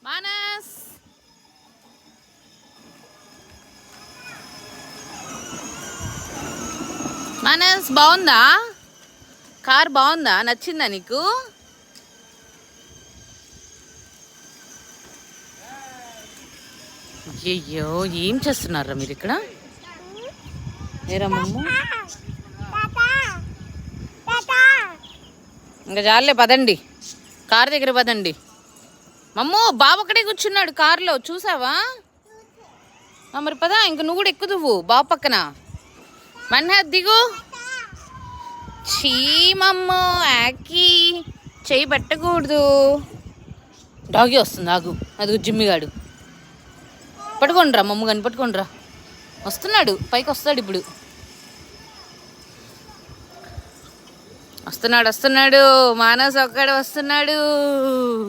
మానస్ మానస్ బాగుందా? కార్ బాగుందా? నచ్చిందా నీకు? అయ్యో ఏం చేస్తున్నారా మీరు ఇక్కడ? ఏరమ్మమ్మ ఇంకా చాలే, పదండి కార్ దగ్గర పదండి. మమ్మో బాబు అక్కడే కూర్చున్నాడు కారులో, చూసావా? మరి పదా, ఇంక నువ్వు కూడా ఎక్కుదువు బాబు పక్కన. మన్హత్ దిగు. చీమమ్మో యాకి చెయ్యి పెట్టకూడదు. డాగి వస్తుంది, ఆగు. అది జిమ్మిగాడు. పట్టుకోండిరా మమ్మ కానీ, పట్టుకోండిరా. వస్తున్నాడు, పైకి వస్తాడు ఇప్పుడు. వస్తున్నాడు మానస్ ఒక్కడే వస్తున్నాడు.